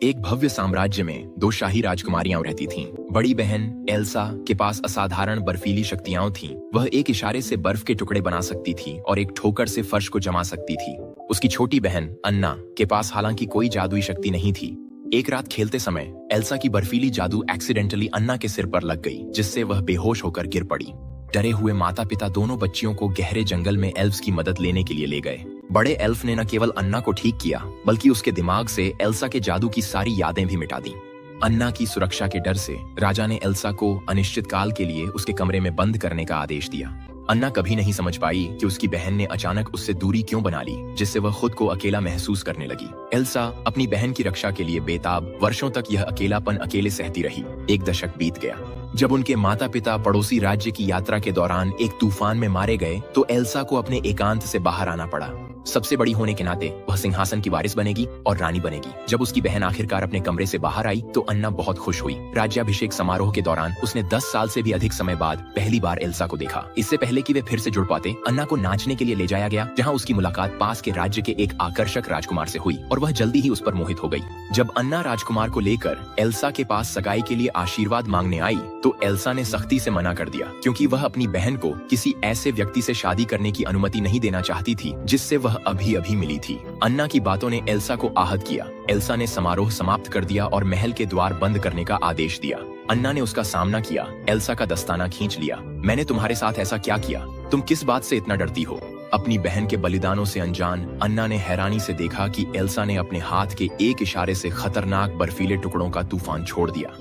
एक भव्य साम्राज्य में दो शाही राजकुमारियां रहती थीं। बड़ी बहन एल्सा के पास असाधारण बर्फीली शक्तियां थीं। वह एक इशारे से बर्फ के टुकड़े बना सकती थी और एक ठोकर से फर्श को जमा सकती थी। उसकी छोटी बहन अन्ना के पास हालांकि कोई जादुई शक्ति नहीं थी। एक रात खेलते समय एल्सा की बर्फीली जादू एक्सीडेंटली अन्ना के सिर पर लग गई, जिससे वह बेहोश होकर गिर पड़ी। डरे हुए माता पिता दोनों बच्चियों को गहरे जंगल में एल्फ्स की मदद लेने के लिए ले गए। बड़े एल्फ ने न केवल अन्ना को ठीक किया, बल्कि उसके दिमाग से एल्सा के जादू की सारी यादें भी मिटा दी। अन्ना की सुरक्षा के डर से राजा ने एल्सा को अनिश्चित काल के लिए उसके कमरे में बंद करने का आदेश दिया। अन्ना कभी नहीं समझ पाई कि उसकी बहन ने अचानक उससे दूरी क्यों बना ली, जिससे वह खुद को अकेला महसूस करने लगी। एल्सा अपनी बहन की रक्षा के लिए बेताब वर्षों तक यह अकेलापन अकेले सहती रही। एक दशक बीत गया। जब उनके माता पिता पड़ोसी राज्य की यात्रा के दौरान एक तूफान में मारे गए तो एल्सा को अपने एकांत से बाहर आना पड़ा। सबसे बड़ी होने के नाते वह सिंहासन की वारिस बनेगी और रानी बनेगी। जब उसकी बहन आखिरकार अपने कमरे से बाहर आई तो अन्ना बहुत खुश हुई। राज्याभिषेक समारोह के दौरान उसने 10 साल से भी अधिक समय बाद पहली बार एल्सा को देखा। इससे पहले कि वे फिर से जुड़ पाते, अन्ना को नाचने के लिए ले जाया गया, जहां उसकी मुलाकात पास के राज्य के एक आकर्षक राजकुमार से हुई और वह जल्दी ही उस पर मोहित हो गई। जब अन्ना राजकुमार को लेकर एल्सा के पास सगाई के लिए आशीर्वाद मांगने आई तो एल्सा ने सख्ती से मना कर दिया, क्योंकि वह अपनी बहन को किसी ऐसे व्यक्ति से शादी करने की अनुमति नहीं देना चाहती थी जिससे वह अभी अभी मिली थी। अन्ना की बातों ने एल्सा को आहत किया। एल्सा ने समारोह समाप्त कर दिया और महल के द्वार बंद करने का आदेश दिया। अन्ना ने उसका सामना किया, एल्सा का दस्ताना खींच लिया। मैंने तुम्हारे साथ ऐसा क्या किया? तुम किस बात से इतना डरती हो? अपनी बहन के बलिदानों से अनजान अन्ना ने हैरानी से देखा कि एल्सा ने अपने हाथ के एक इशारे से खतरनाक बर्फीले टुकड़ों का तूफान छोड़ दिया।